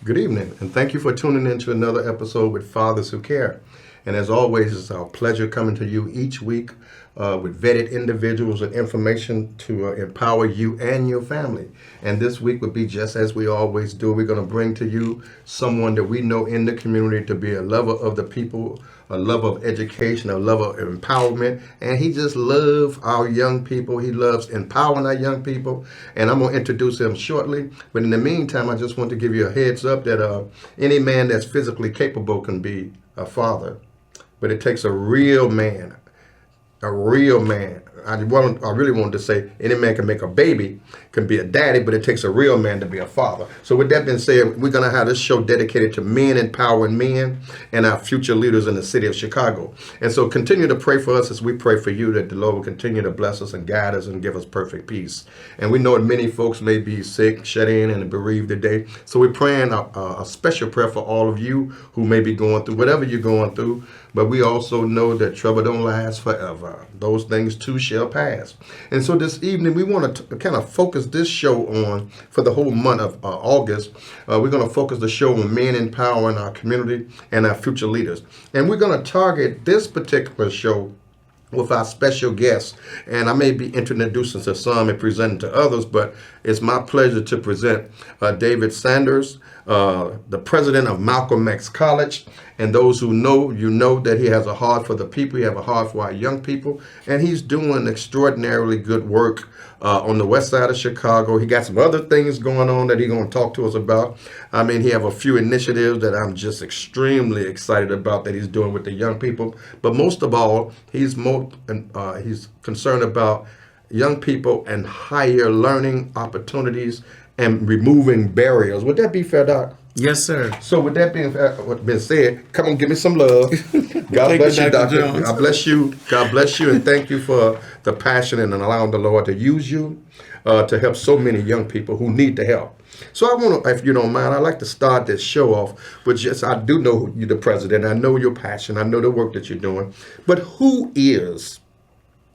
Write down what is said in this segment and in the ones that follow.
Good evening, and thank you for tuning in to another episode with Fathers Who Care. And as always, it's our pleasure coming to you each week with vetted individuals and information to empower you and your family. And this week would be just as we always do. We're going to bring to you someone that we know in the community to be a lover of the people, a lover of education, a lover of empowerment, and he just loves our young people. He loves empowering our young people, and I'm going to introduce him shortly. But in the meantime, I just want to give you a heads up that any man that's physically capable can be a father, but it takes a real man. A real man. I really wanted to say any man can make a baby, can be a daddy, but it takes a real man to be a father. So with that being said, we're going to have this show dedicated to men empowering men and our future leaders in the city of Chicago. And so continue to pray for us as we pray for you, that the Lord will continue to bless us and guide us and give us perfect peace. And we know that many folks may be sick, shut in, and bereaved today. So we're praying a special prayer for all of you who may be going through whatever you're going through. But we also know that trouble don't last forever. Those things too shall pass. And so this evening, we want to kind of focus this show on, for the whole month of August, we're going to focus the show on men empowering our community and our future leaders. And we're going to target this particular show with our special guests. And I may be introducing to some and presenting to others, but it's my pleasure to present David Sanders, the president of Malcolm X College. And those who know, you know that he has a heart for the people. He has a heart for our young people. And he's doing extraordinarily good work on the west side of Chicago. He got some other things going on that he's going to talk to us about. I mean, he have a few initiatives that I'm just extremely excited about that he's doing with the young people. But most of all, he's concerned about young people and higher learning opportunities and removing barriers. Would that be fair, Doc? Yes, sir. So with that being said, come on, give me some love. God bless you, Dr. Jones. God bless you. God bless you, and thank you for the passion and allowing the Lord to use you to help so many young people who need the help. So I want to, if you don't mind, I'd like to start this show off with just, I do know you're the president. I know your passion. I know the work that you're doing. But who is,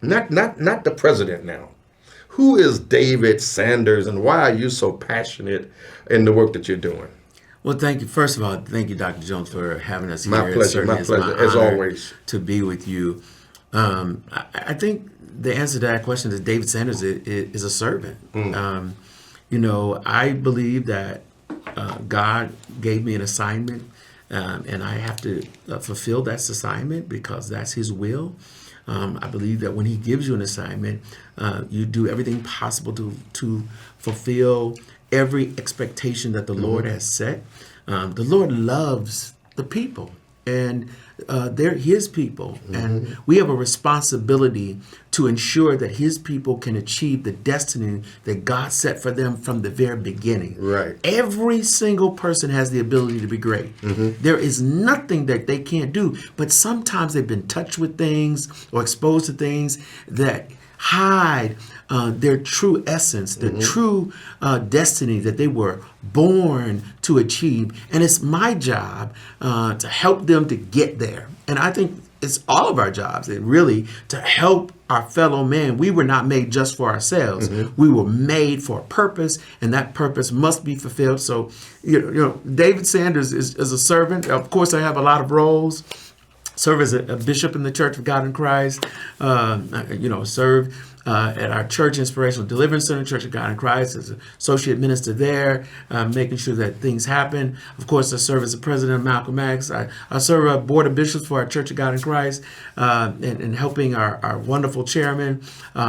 not the president now, who is David Sanders, and why are you so passionate in the work that you're doing? Well, thank you. First of all, thank you, Dr. Jones, for having us here. My pleasure, as always. To be with you. I think the answer to that question is David Sanders is a servant. I believe that God gave me an assignment, and I have to fulfill that assignment because that's His will. I believe that when He gives you an assignment, you do everything possible to fulfill every expectation that the Lord has set. The Lord loves the people, and they're His people. And we have a responsibility to ensure that His people can achieve the destiny that God set for them from the very beginning. Right. Every single person has the ability to be great. There is nothing that they can't do, but sometimes they've been touched with things or exposed to things that hide their true essence, the true destiny that they were born to achieve. And it's my job to help them to get there. And I think it's all of our jobs, really, to help our fellow man. We were not made just for ourselves. We were made for a purpose, and that purpose must be fulfilled. So, David Sanders is a servant. Of course, I have a lot of roles. Serve as a bishop in the Church of God in Christ, serve at our Church Inspirational Deliverance Center, Church of God in Christ, as an associate minister there, making sure that things happen. Of course, I serve as the president of Malcolm X. I serve a board of bishops for our Church of God in Christ, and helping our wonderful chairman,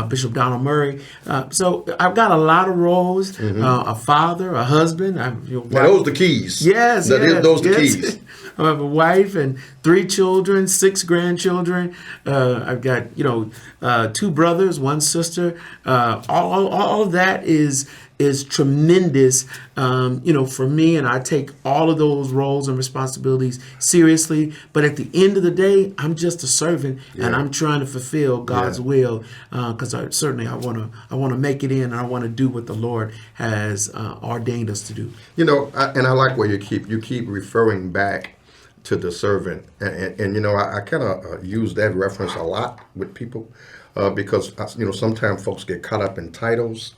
Bishop Donald Murray. So I've got a lot of roles, a father, a husband. Now, those are the keys. Yes. Those are the keys. I have a wife and 3 children, 6 grandchildren. I've got, 2 brothers, 1 sister. All of that is is tremendous, for me, and I take all of those roles and responsibilities seriously. But at the end of the day, I'm just a servant, and I'm trying to fulfill God's will, because I want to make it in, and I want to do what the Lord has ordained us to do. And I like where you keep referring back to the servant, and I kind of use that reference a lot with people, because sometimes folks get caught up in titles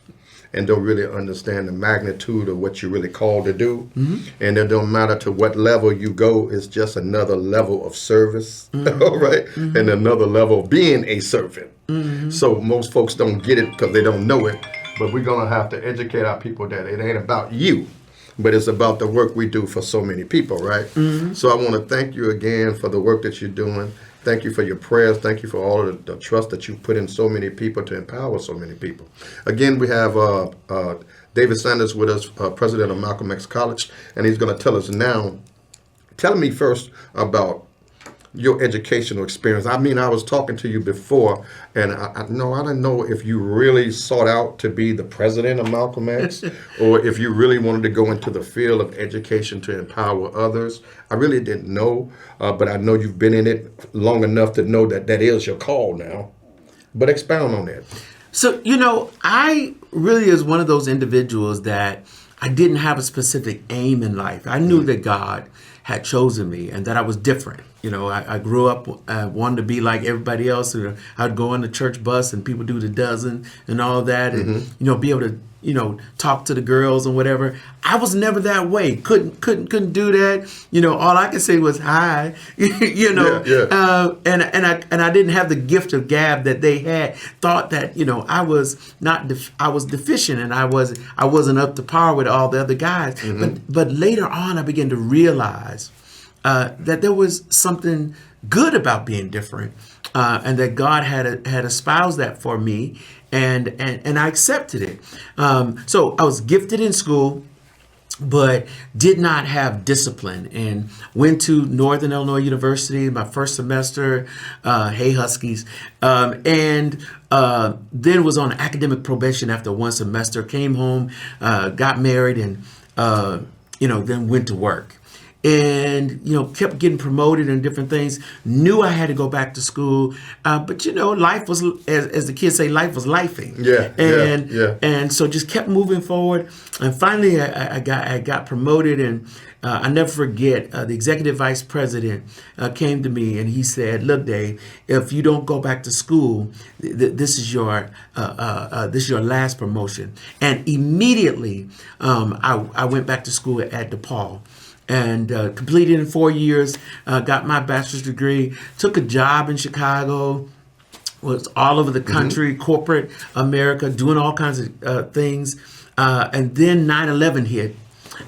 and don't really understand the magnitude of what you're really called to do. And it don't matter to what level you go, it's just another level of service, all right? And another level of being a servant. So most folks don't get it because they don't know it, but we're going to have to educate our people that it ain't about you, but it's about the work we do for so many people, right? So I want to thank you again for the work that you're doing. Thank you for your prayers. Thank you for all of the trust that you've put in so many people to empower so many people. Again, we have David Sanders with us, president of Malcolm X College, and he's going to tell us now. Tell me first about your educational experience. I mean, I was talking to you before, and I didn't know if you really sought out to be the president of Malcolm X, or if you really wanted to go into the field of education to empower others. I really didn't know, but I know you've been in it long enough to know that that is your call now. But expound on that. So, I really is one of those individuals that I didn't have a specific aim in life. I knew that God had chosen me and that I was different. I grew up wanting to be like everybody else. And I'd go on the church bus and people do the dozen and all that, and be able to talk to the girls and whatever. I was never that way. Couldn't do that. All I could say was hi. And I didn't have the gift of gab that they had. Thought that I was not. I was deficient, and I wasn't up to par with all the other guys. But later on, I began to realize that there was something good about being different, and that God had espoused that for me, and I accepted it. So I was gifted in school, but did not have discipline, and went to Northern Illinois University my first semester. Hey Huskies, and then was on academic probation after one semester. Came home, got married, and then went to work. And, kept getting promoted and different things. Knew I had to go back to school. But, life was, as the kids say, life was lifing. And so just kept moving forward. And finally, I got promoted. And I never forget, the executive vice president came to me and he said, "Look, Dave, if you don't go back to school, this is your last promotion." And immediately, I went back to school at DePaul. And completed in 4 years, got my bachelor's degree, took a job in Chicago, was all over the country, corporate America, doing all kinds of things. And then 9/11 hit,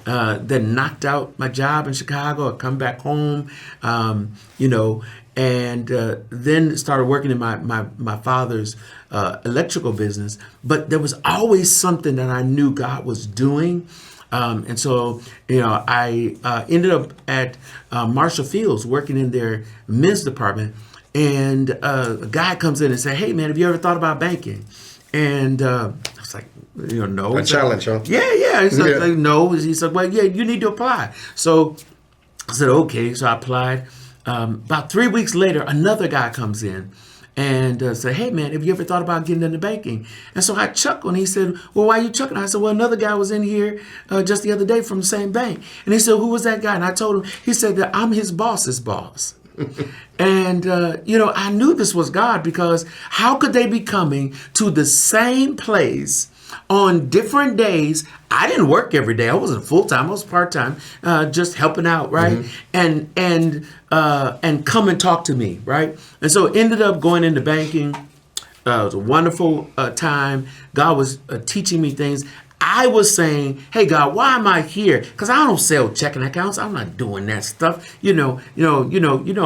that knocked out my job in Chicago. I come back home, and then started working in my father's electrical business. But there was always something that I knew God was doing. And so, I ended up at Marshall Fields working in their men's department. And a guy comes in and says, "Hey, man, have you ever thought about banking?" And I was like, no. A challenge, huh? Yeah. He's like, no. He said, "Well, yeah, you need to apply." So I said, okay. So I applied. About 3 weeks later, another guy comes in and said, "Hey, man, have you ever thought about getting into banking?" And so I chuckled, and he said, "Well, why are you chuckling?" I said, "Well, another guy was in here just the other day from the same bank." And he said, "Who was that guy?" And I told him, he said that I'm his boss's boss. And, I knew this was God, because how could they be coming to the same place on different days? I didn't work every day. I wasn't full-time. I was part-time, just helping out, right? And come and talk to me, right? And so ended up going into banking. It was a wonderful time. God was teaching me things. I was saying, "Hey God, why am I here? Because I don't sell checking accounts. I'm not doing that stuff. You know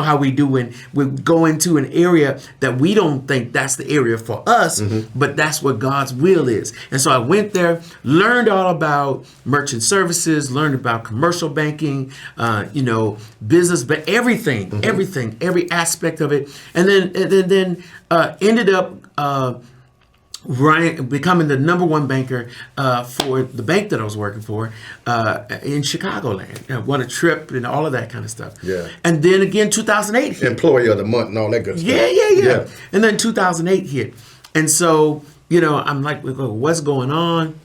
how we do when we go into an area that we don't think that's the area for us, but that's what God's will is." And so I went there, learned all about merchant services, learned about commercial banking, business, but everything, every aspect of it, and then ended up becoming the number one banker for the bank that I was working for in Chicagoland. I won a trip and all of that kind of stuff. Yeah. And then again, 2008 hit. Employee of the month and all that good stuff. Yeah. And then 2008 hit. And so, I'm like, what's going on?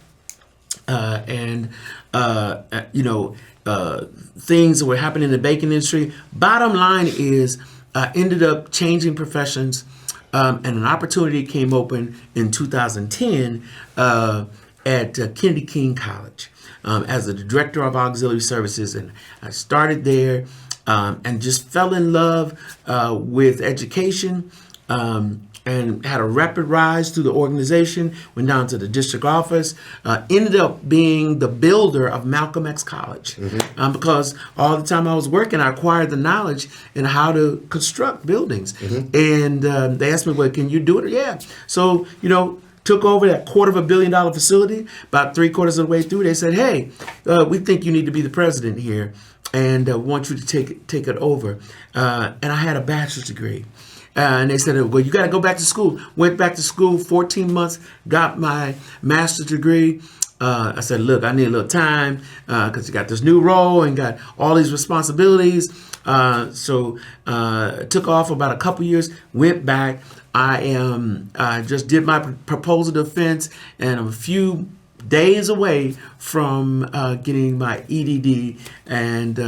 Things that were happening in the banking industry. Bottom line is, I ended up changing professions, and an opportunity came open in 2010 at Kennedy King College as the director of auxiliary services, and I started there and just fell in love with education. And had a rapid rise through the organization, went down to the district office, ended up being the builder of Malcolm X College. Because all the time I was working, I acquired the knowledge in how to construct buildings. And they asked me, well, can you do it? Yeah. So, took over that $250 million facility. About 3/4 of the way through, they said, hey, we think you need to be the president here and want you to take it over. And I had a bachelor's degree. And they said, well, you got to go back to school. Went back to school, 14 months, got my master's degree. I said, look, I need a little time because you got this new role and got all these responsibilities. So took off about a couple years, went back. I just did my proposal defense, and I'm a few days away from getting my EDD, and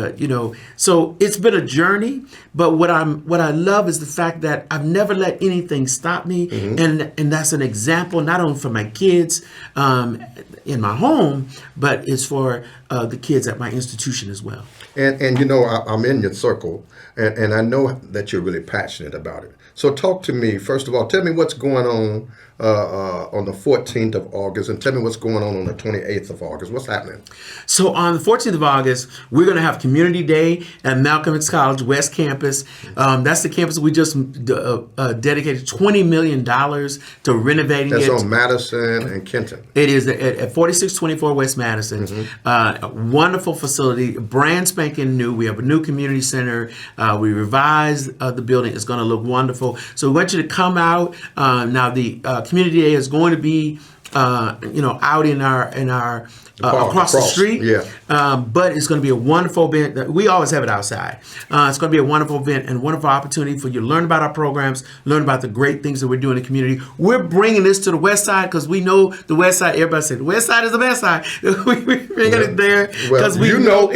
so it's been a journey. But what I love is the fact that I've never let anything stop me, and that's an example not only for my kids in my home, but it's for the kids at my institution as well. And I'm in your circle, and I know that you're really passionate about it. So talk to me, first of all, tell me what's going on the 14th of August, and tell me what's going on the 28th of August. What's happening? So on the 14th of August, we're going to have Community Day at Malcolm X College West Campus. That's the campus we just dedicated $20 million to renovating. That's on Madison and Kenton. It is at 4624 West Madison. Wonderful facility, brand spanking new. We have a new community center. We revised the building. It's going to look wonderful. So we want you to come out. Now the Community Day is going to be out in our across the street. But it's going to be a wonderful event. We always have it outside. It's going to be a wonderful event and a wonderful opportunity for you to learn about our programs, learn about the great things that we're doing in the community. We're bringing this to the West Side because we know the West Side. Everybody said the West Side is the best side. We're bringing it there because we know.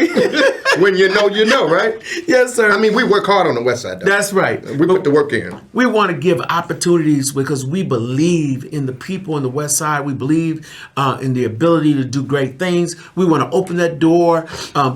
When you know, right? Yes, sir. I mean, we work hard on the West Side, though. That's right. We put the work in. We want to give opportunities because we believe in the people in the West Side. We believe in the ability to do great things. We want to open that door,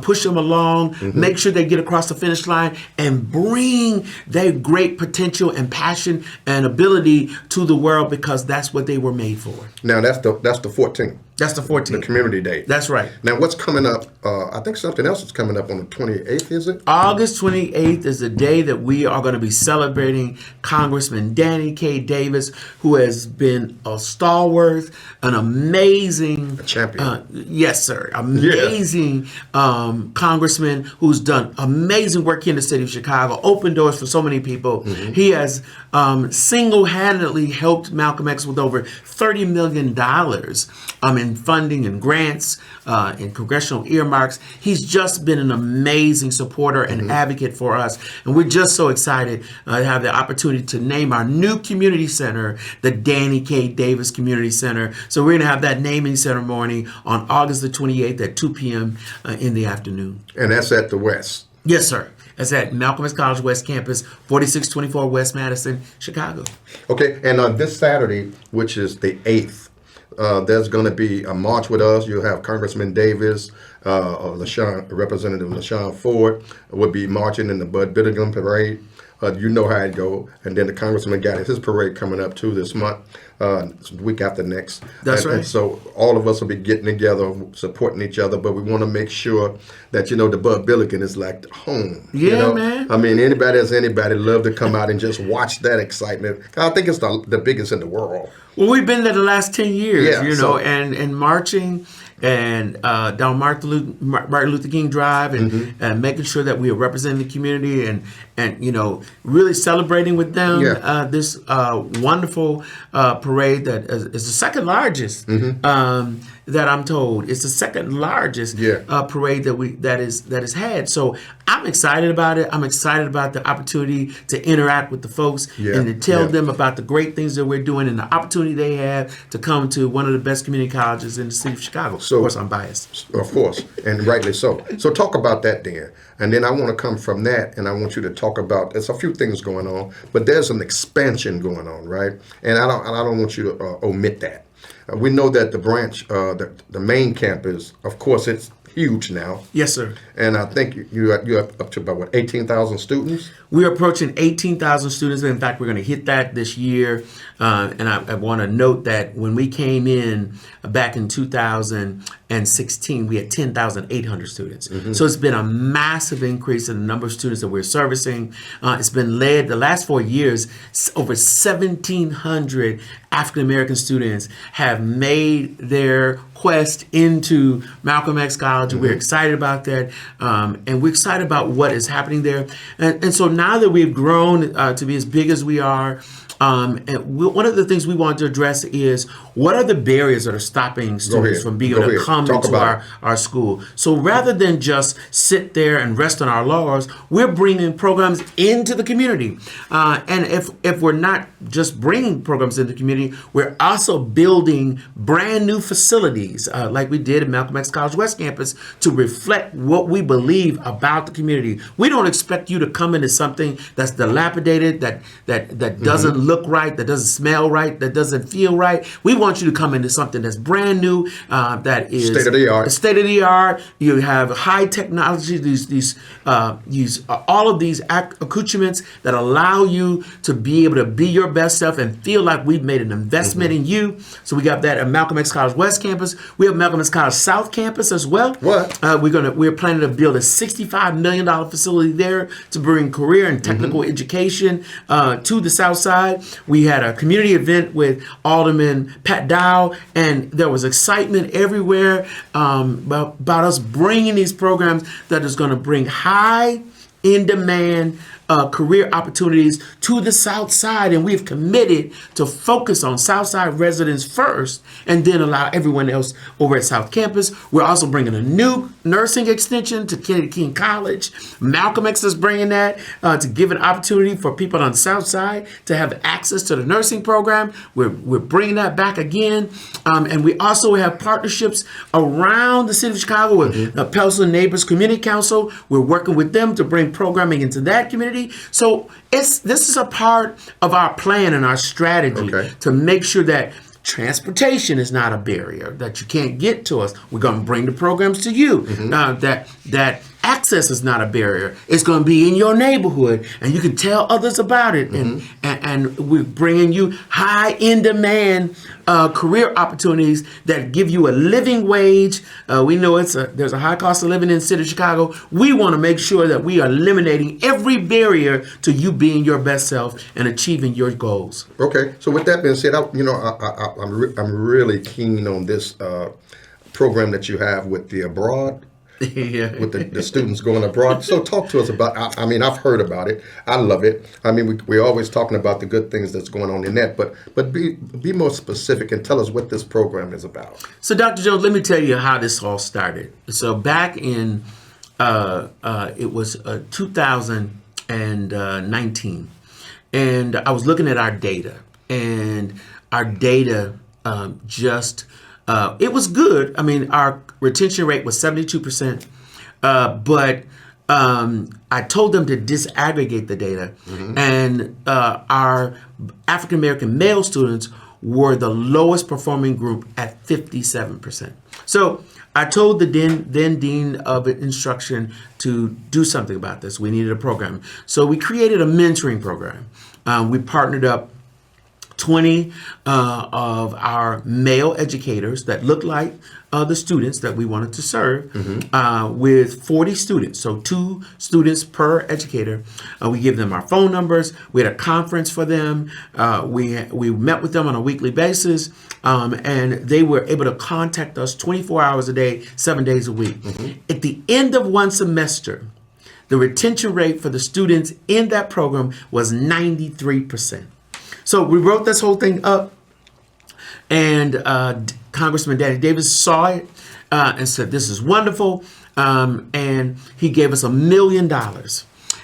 push them along, make sure they get across the finish line, and bring their great potential and passion and ability to the world because that's what they were made for. Now, that's the 14th. That's the 14th. The Community Day. That's right. Now, what's coming up? I think something else is coming up on the 28th, is it? August 28th is the day that we are going to be celebrating Congressman Danny K. Davis, who has been a stalwart, an amazing... A champion. Yes, sir. Amazing congressman who's done amazing work here in the city of Chicago, opened doors for so many people. He has single-handedly helped Malcolm X with over $30 million in funding and grants, and congressional earmarks. He's just been an amazing supporter and advocate for us. And we're just so excited to have the opportunity to name our new community center the Danny K. Davis Community Center. So we're going to have that naming ceremony on August the 28th at 2 p.m. In the afternoon. And that's at the West. Yes, sir. That's at Malcolm X College West Campus, 4624 West Madison, Chicago. Okay, and on this Saturday, which is the 8th, there's going to be a march with us. You'll have Congressman Davis, Representative LaShawn Ford will be marching in the Bud Bittergun Parade. You know how it go. And then the Congressman got his parade coming up too this month, week after next. That's right. And so all of us will be getting together, supporting each other, but we want to make sure that, the Bud Billiken is like home. Yeah, man. I mean, anybody love to come out and just watch that excitement. I think it's the biggest in the world. Well, we've been there the last 10 years, so, and marching and down Martin Luther King Drive and making sure that we are representing the community and really celebrating with them this wonderful parade that is the second largest. That I'm told it's the second largest parade that is had. So I'm excited about it. I'm excited about the opportunity to interact with the folks and to tell them about the great things that we're doing and the opportunity they have to come to one of the best community colleges in the city of Chicago. So, of course, I'm biased. Of course, and rightly so. So talk about that then. And then I want to come from that, and I want you to talk about, there's a few things going on, but there's an expansion going on, right? And I don't want you to omit that. We know that the branch, the main campus, of course, it's huge now. Yes, sir. And I think you're up to about, 18,000 students? We're approaching 18,000 students. In fact, we're going to hit that this year. And I want to note that when we came in back in 2016, we had 10,800 students. So it's been a massive increase in the number of students that we're servicing. It's been led the last 4 years, over 1,700 African-American students have made their quest into Malcolm X College. We're excited about that. And we're excited about what is happening there. And so now that we've grown to be as big as we are, one of the things we want to address is what are the barriers that are stopping students from being able to come into our school. So rather than just sit there and rest on our laurels, we're bringing programs into the community. And if we're not just bringing programs into the community, we're also building brand new facilities like we did at Malcolm X College West Campus to reflect what we believe about the community. We don't expect you to come into something that's dilapidated, that doesn't look right, that doesn't smell right, that doesn't feel right. We want you to come into something that's brand new, that is state of the art. State of the art. You have high technology. These all of these accoutrements that allow you to be able to be your best self and feel like we've made an investment in you. So we got that at Malcolm X College West Campus. We have Malcolm X College South Campus as well. What? We're planning to build a $65 million facility there to bring career and technical education to the South Side. We had a community event with Alderman Pat Dow, and there was excitement everywhere about us bringing these programs that is going to bring high in demand career opportunities to the South Side, and we've committed to focus on South Side residents first and then allow everyone else over at South Campus. We're also bringing a new nursing extension to Kennedy King College. Malcolm X is bringing that to give an opportunity for people on the South Side to have access to the nursing program. We're bringing that back again, and we also have partnerships around the city of Chicago with Pelson Neighbors Community Council. We're working with them to bring programming into that community. So this is a part of our plan and our strategy to make sure that transportation is not a barrier, that you can't get to us. We're going to bring the programs to you. That access is not a barrier. It's going to be in your neighborhood, and you can tell others about it. And we're bringing you high in demand career opportunities that give you a living wage. We know there's a high cost of living in the city of Chicago. We want to make sure that we are eliminating every barrier to you being your best self and achieving your goals. Okay. So with that being said, I'm really keen on this program that you have with the abroad. With the students going abroad. So talk to us about, I've heard about it. I love it. We're always talking about the good things that's going on in that, but be more specific and tell us what this program is about. So Dr. Jones, let me tell you how this all started. So back in, it was 2019, and I was looking at our data, and our data it was good. Our retention rate was 72%, but I told them to disaggregate the data, and our African American male students were the lowest performing group at 57%. So I told the then dean of instruction to do something about this. We needed a program, so we created a mentoring program. We partnered up 20 of our male educators that looked like the students that we wanted to serve with 40 students. So 2 students per educator. We give them our phone numbers. We had a conference for them. We met with them on a weekly basis, and they were able to contact us 24 hours a day, 7 days a week. At the end of one semester, the retention rate for the students in that program was 93%. So we wrote this whole thing up, And Congressman Danny Davis saw it and said, "This is wonderful," and he gave us $1 million.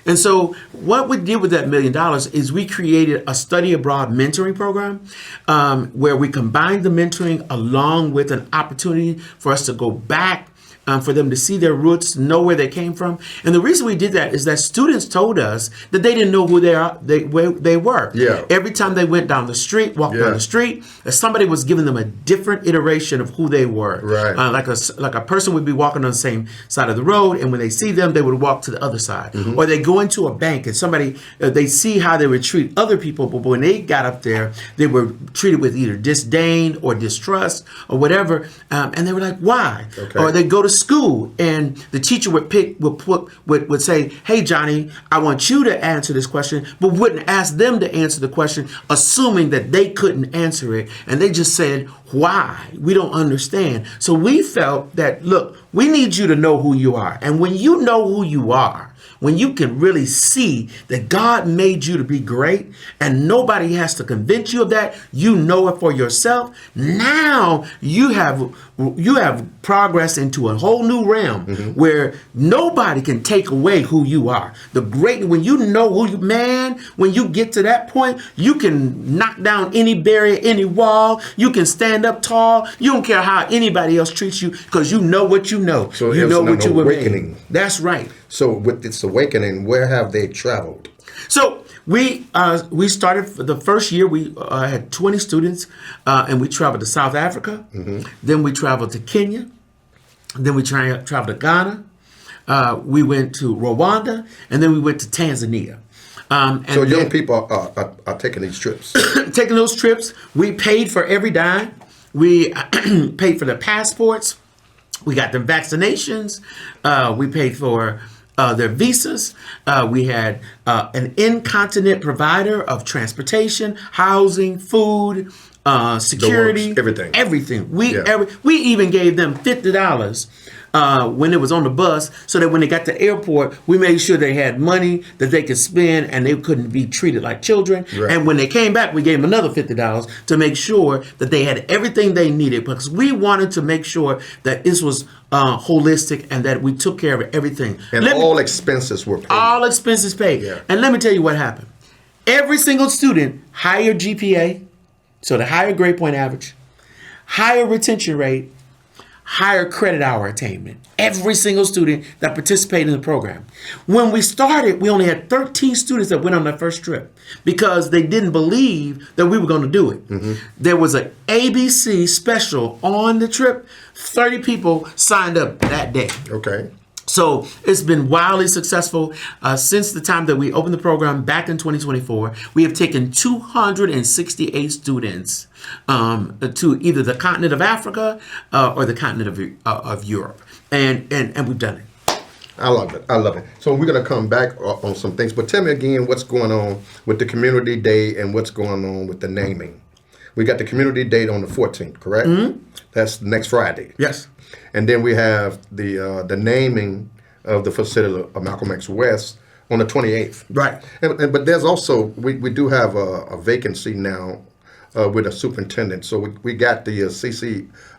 And so what we did with that $1 million is we created a study abroad mentoring program where we combined the mentoring along with an opportunity for us to go back, for them to see their roots, know where they came from. And the reason we did that is that students told us that they didn't know who where they were. Yeah. Every time they went down the street, walked down the street, somebody was giving them a different iteration of who they were. Right. Like a person would be walking on the same side of the road, and when they see them, they would walk to the other side. Or they go into a bank, and somebody, they see how they would treat other people, but when they got up there, they were treated with either disdain or distrust or whatever, and they were like, why? Okay. Or they go to school, and the teacher would say, "Hey, Johnny, I want you to answer this question," but wouldn't ask them to answer the question, assuming that they couldn't answer it, and they just said, "Why? We don't understand." So we felt that, look, we need you to know who you are, and when you know who you are, when you can really see that God made you to be great and nobody has to convince you of that, you know it for yourself. Now you have progress into a whole new realm where nobody can take away who you are. When you know who you, when you get to that point, you can knock down any barrier, any wall. You can stand up tall. You don't care how anybody else treats you because you know what you know. So you know what you were awakening. made. That's right. So with this awakening, where have they traveled? So we started for the first year. We had 20 students, and we traveled to South Africa. Then we traveled to Kenya. Then we traveled to Ghana. We went to Rwanda, and then we went to Tanzania. So young people are taking these trips. Taking those trips, we paid for every dime. We paid for their passports. We got their vaccinations. We paid for their visas. We had an in-continent provider of transportation, housing, food, security, everything. We even gave them $50 when it was on the bus, so that when they got to the airport, we made sure they had money that they could spend and they couldn't be treated like children. Right. And when they came back, we gave them another $50 to make sure that they had everything they needed, because we wanted to make sure that this was holistic and that we took care of everything. And all expenses were paid. All expenses paid. Yeah. And let me tell you what happened. Every single student, higher GPA, so the higher grade point average, higher retention rate, higher credit hour attainment. Every single student that participated in the program. When we started, we only had 13 students that went on their first trip because they didn't believe that we were going to do it. There was an ABC special on the trip. 30 people signed up that day. Okay. So it's been wildly successful since the time that we opened the program back in 2024. We have taken 268 students to either the continent of Africa or the continent of Europe, and we've done it. I love it. I love it. So we're going to come back on some things, but tell me again what's going on with the community day and what's going on with the naming. We got the community date on the 14th, correct? That's next Friday. Yes. And then we have the naming of the facility of Malcolm X West on the 28th. Right. But there's also, we do have a vacancy now with a superintendent. So we got the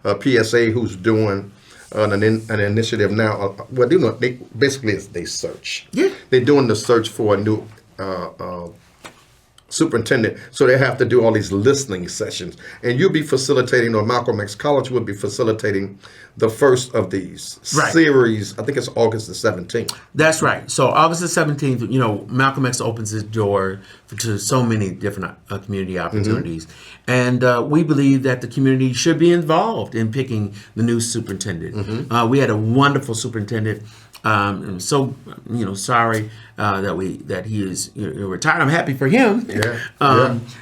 PSA who's doing an initiative now. Well, they search. Yeah. They're doing the search for a new superintendent, so they have to do all these listening sessions, and you'll be facilitating, or Malcolm X College will be facilitating the first of these series. I think it's August the 17th. That's right. So August the 17th, Malcolm X opens his door to so many different community opportunities, and we believe that the community should be involved in picking the new superintendent. We had a wonderful superintendent. I'm so sorry that he is retired. I'm happy for him.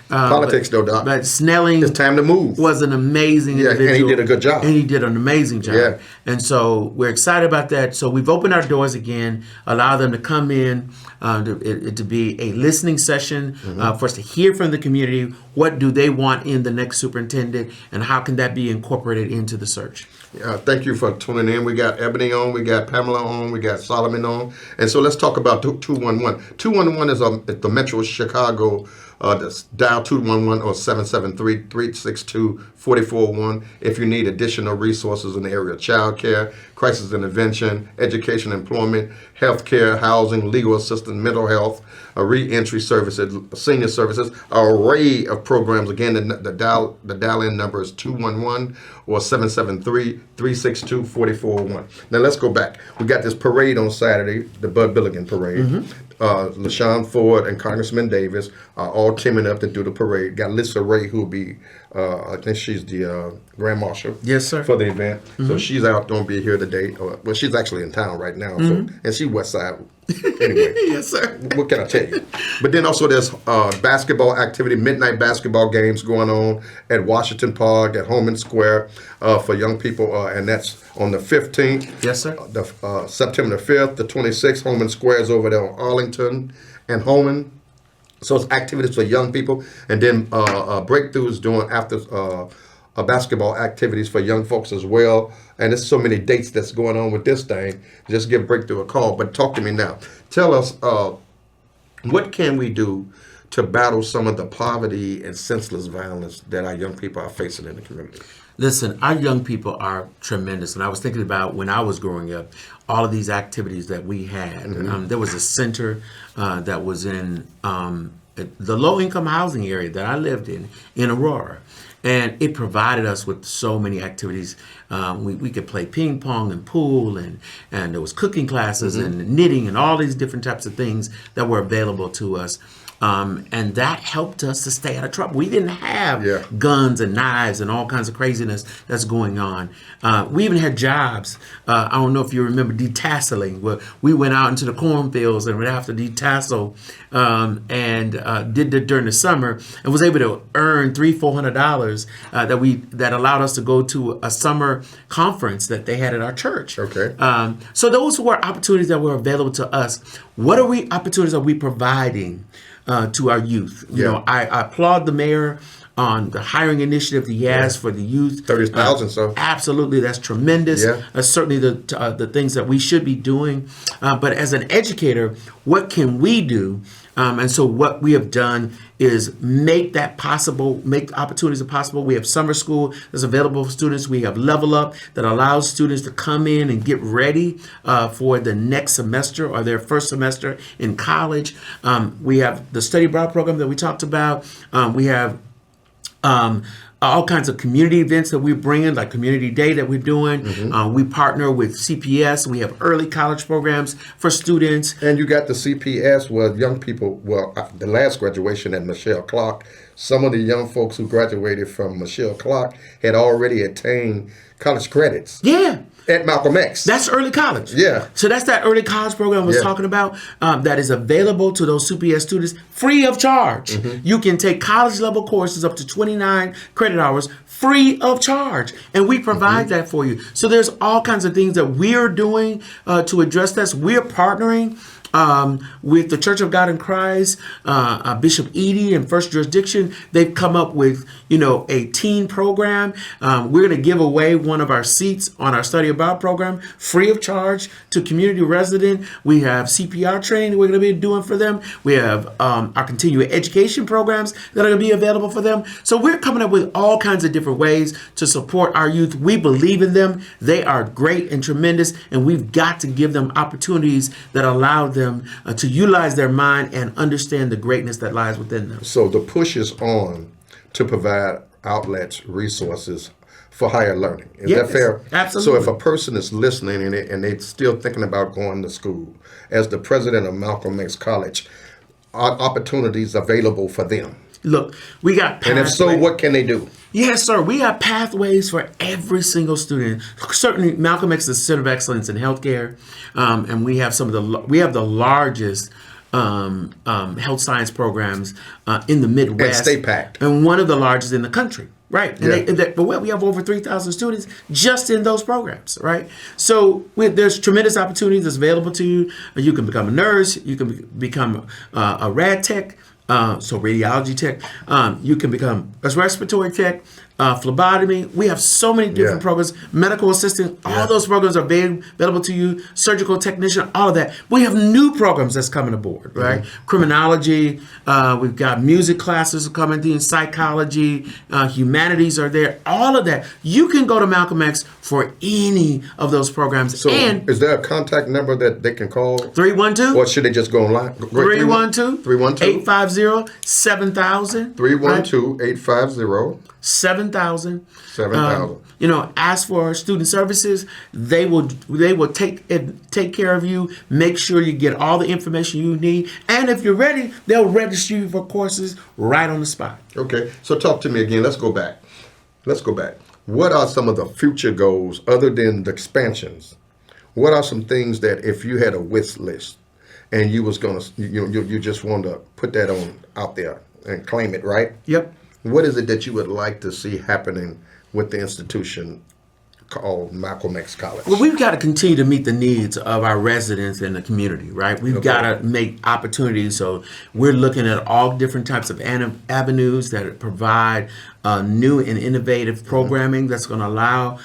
Politics, though, Doc. But Snelling, it's time to move. Was an amazing individual, and he did a good job. And he did an amazing job. Yeah. And so we're excited about that. So we've opened our doors again, allow them to come in, to be a listening session for us to hear from the community. What do they want in the next superintendent, and how can that be incorporated into the search? Thank you for tuning in. We got Ebony on, we got Pamela on, we got Solomon on. And so let's talk about 211. 211 is the Metro Chicago Dial 211 or 773-362-4401 if you need additional resources in the area of child care, crisis intervention, education, employment, health care, housing, legal assistance, mental health, re-entry services, senior services, an array of programs. Again, the dial-in number is 211 or 773-362-4401. Now let's go back. We got this parade on Saturday, the Bud Billigan parade. LaShawn Ford and Congressman Davis are all teaming up to do the parade. Got Lisa Ray, who will be, I think she's the Grand Marshal. Yes, sir. For the event. So she's out, don't be here today. Well, she's actually in town right now. So, and she West Side. Anyway. Yes, sir. What can I tell you? But then also there's basketball activity, midnight basketball games going on at Washington Park, at Holman Square for young people. And that's on the 15th. Yes, sir. September the 5th, the 26th. Holman Square is over there on Arlington and Holman. So it's activities for young people. And then Breakthroughs doing after basketball activities for young folks as well. And there's so many dates that's going on with this thing. Just give Breakthrough a call. But talk to me now. Tell us, what can we do to battle some of the poverty and senseless violence that our young people are facing in the community? Listen, our young people are tremendous. And I was thinking about when I was growing up, all of these activities that we had. There was a center that was in the low-income housing area that I lived in Aurora. And it provided us with so many activities. We could play ping pong and pool, and there was cooking classes and knitting and all these different types of things that were available to us. And that helped us to stay out of trouble. We didn't have guns and knives and all kinds of craziness that's going on. We even had jobs. I don't know if you remember detasseling. Where we went out into the cornfields and would have to detassel, and did that during the summer, and was able to earn $300-400 that allowed us to go to a summer conference that they had at our church. Okay. So those were opportunities that were available to us. What opportunities are we providing to our youth? You know, I applaud the mayor on the hiring initiative that he has for the youth. 30,000, so. Absolutely, that's tremendous. Certainly the things that we should be doing. But as an educator, what can we do? And so what we have done is make that possible, make opportunities possible. We have summer school that's available for students. We have Level Up that allows students to come in and get ready for the next semester or their first semester in college. We have the Study Abroad program that we talked about. We have all kinds of community events that we bring in, like Community Day that we're doing. We partner with CPS. We have early college programs for students. And you got the CPS where young people, the last graduation at Michelle Clark, some of the young folks who graduated from Michelle Clark had already attained college credits. Yeah. At Malcolm X. That's early college. Yeah. So that's that early college program I was talking about that is available to those CPS students free of charge. You can take college level courses up to 29 credit hours free of charge. And we provide that for you. So there's all kinds of things that we're doing to address this. We're partnering with the Church of God in Christ, Bishop Edie and First Jurisdiction. They've come up with, a teen program. We're going to give away one of our seats on our Study Abroad program free of charge to community resident. We have CPR training that we're going to be doing for them. We have our continuing education programs that are going to be available for them. So we're coming up with all kinds of different ways to support our youth. We believe in them. They are great and tremendous, and we've got to give them opportunities that allow them to utilize their mind and understand the greatness that lies within them. So the push is on to provide outlets, resources for higher learning. Is that fair? Absolutely. So if a person is listening and they're still thinking about going to school, as the president of Malcolm X College, are opportunities available for them? Look, we got pathways. And if so, what can they do? Yes, sir. We have pathways for every single student. Certainly, Malcolm X is the Center of Excellence in Healthcare, and we have the largest health science programs in the Midwest. And stay packed. And one of the largest in the country. Right. But we have over 3,000 students just in those programs. Right. So there's tremendous opportunities that's available to you. You can become a nurse. You can become a rad tech. So radiology tech. You can become a respiratory tech. phlebotomy. We have so many different Yeah. programs. Medical assistant, all Yeah. those programs are available to you. Surgical technician, all of that. We have new programs that's coming aboard, right? Criminology, we've got music classes coming in, psychology, humanities are there. All of that. You can go to Malcolm X for any of those programs. So and is there a contact number that they can call? 312 Or should they just go online? 312 312 850 7000 312-850 7000 7000. Ask for student services. They will take care of you, make sure you get all the information you need, and if you're ready, they'll register you for courses right on the spot. Okay, so talk to me again. Let's go back. What are some of the future goals other than the expansions? What are some things that if you had a wish list and you was gonna you just want to put that on out there and claim it, right? Yep. What is it that you would like to see happening with the institution called Malcolm X College? Well, we've got to continue to meet the needs of our residents in the community, right? We've got to make opportunities. So we're looking at all different types of avenues that provide new and innovative programming that's going to allow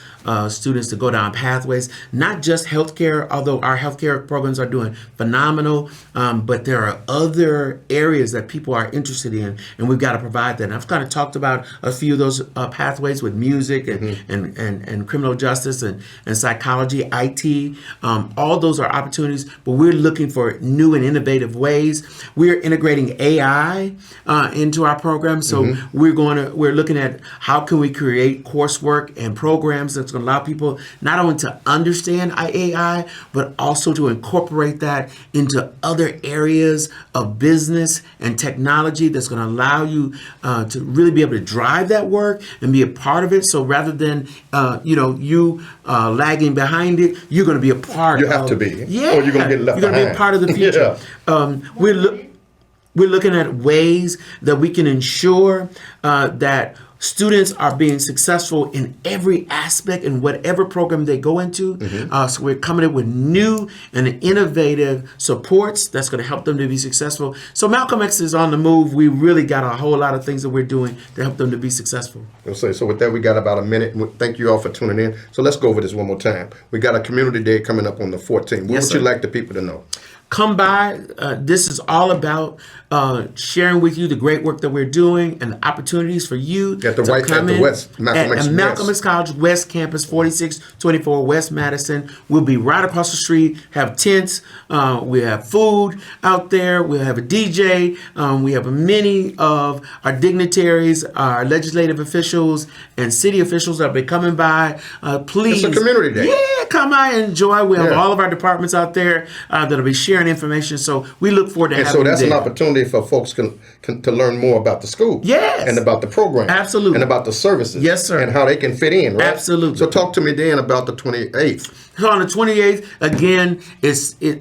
students to go down pathways, not just healthcare, although our healthcare programs are doing phenomenal, but there are other areas that people are interested in, and we've got to provide that. And I've kind of talked about a few of those pathways with music and criminal justice and psychology, IT. All those are opportunities, but we're looking for new and innovative ways. We're integrating AI into our program, so we're looking at how can we create coursework and programs that's going to allow people not only to understand AI, but also to incorporate that into other areas of business and technology that's going to allow you to really be able to drive that work and be a part of it. So rather than you lagging behind it, you're going to be a part. You have to be. Yeah, Or you're going to get left You're going to be a behind. part of the future. We're looking at ways that we can ensure that students are being successful in every aspect in whatever program they go into. So we're coming up with new and innovative supports that's going to help them to be successful. So Malcolm X is on the move. We really got a whole lot of things that we're doing to help them to be successful. So with that, we got about a minute. Thank you all for tuning in. So let's go over this one more time. We got a community day coming up on the 14th. What Yes, would you sir. like the people to know? Come by. This is all about sharing with you the great work that we're doing and the opportunities for you At the to White- come at the in West- Malcolm X at Malcolm West. X College West Campus, 4624 West Madison. We'll be right across the street. Have tents. We have food out there. We'll have a DJ. We have many of our dignitaries, our legislative officials, and city officials that will be coming by. Please, It's a community day. Yeah, come by and enjoy. We have Yeah. all of our departments out there that'll be sharing information. So we look forward to And having so that's you an there. opportunity for folks to learn more about the school. Yes. And about the program. Absolutely. And about the services. Yes, sir. And how they can fit in, right? Absolutely. So talk to me then about the 28th. So on the 28th, again,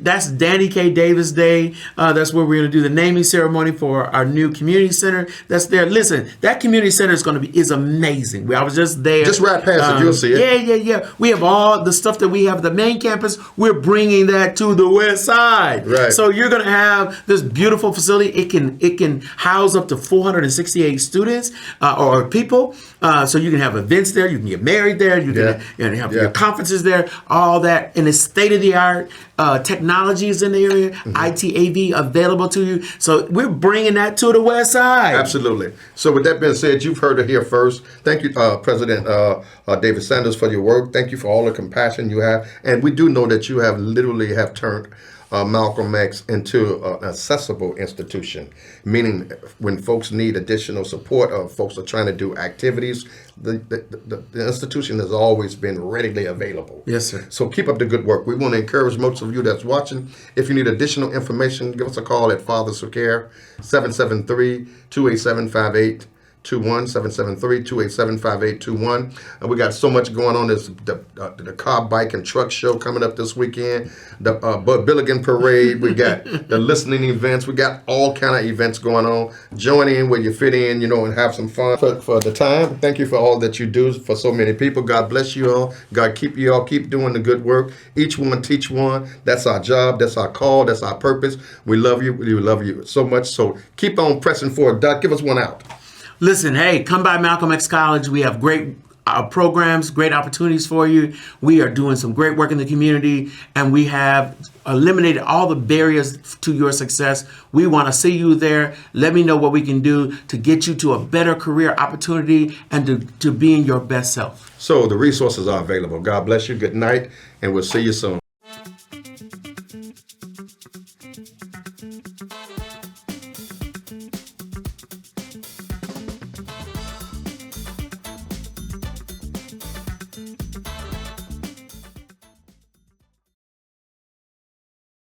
that's Danny K. Davis Day. That's where we're going to do the naming ceremony for our new community center. That's there. Listen, that community center is amazing. I was just there. Just right past it, you'll see it. Yeah. We have all the stuff that we have at the main campus. We're bringing that to the west side. Right. So you're going to have this beautiful facility. It can house up to 468 students or people. So you can have events there. You can get married there. You can have your conferences there. All that, and it's state-of-the-art technology is in the area. ITAV available to you. So we're bringing that to the west side. Absolutely. So with that being said, you've heard it here first. Thank you, President David Sanders, for your work. Thank you for all the compassion you have. And we do know that you have literally turned Malcolm X into an accessible institution, meaning when folks need additional support or folks are trying to do activities, the institution has always been readily available. Yes, sir. So keep up the good work. We want to encourage most of you that's watching. If you need additional information, give us a call at Fathers Who Care, 773-287-5821, 773-287-5821. And we got so much going on. There's the car, bike, and truck show coming up this weekend. The Bud Billigan Parade. We got the listening events. We got all kind of events going on. Join in where you fit in, and have some fun for the time. Thank you for all that you do for so many people. God bless you all. God keep you all. Keep doing the good work. Each one teach one. That's our job. That's our call. That's our purpose. We love you. We love you so much. So keep on pressing forward. Doc, give us one out. Listen, hey, come by Malcolm X College. We have great programs, great opportunities for you. We are doing some great work in the community, and we have eliminated all the barriers to your success. We want to see you there. Let me know what we can do to get you to a better career opportunity and to being your best self. So the resources are available. God bless you. Good night, and we'll see you soon.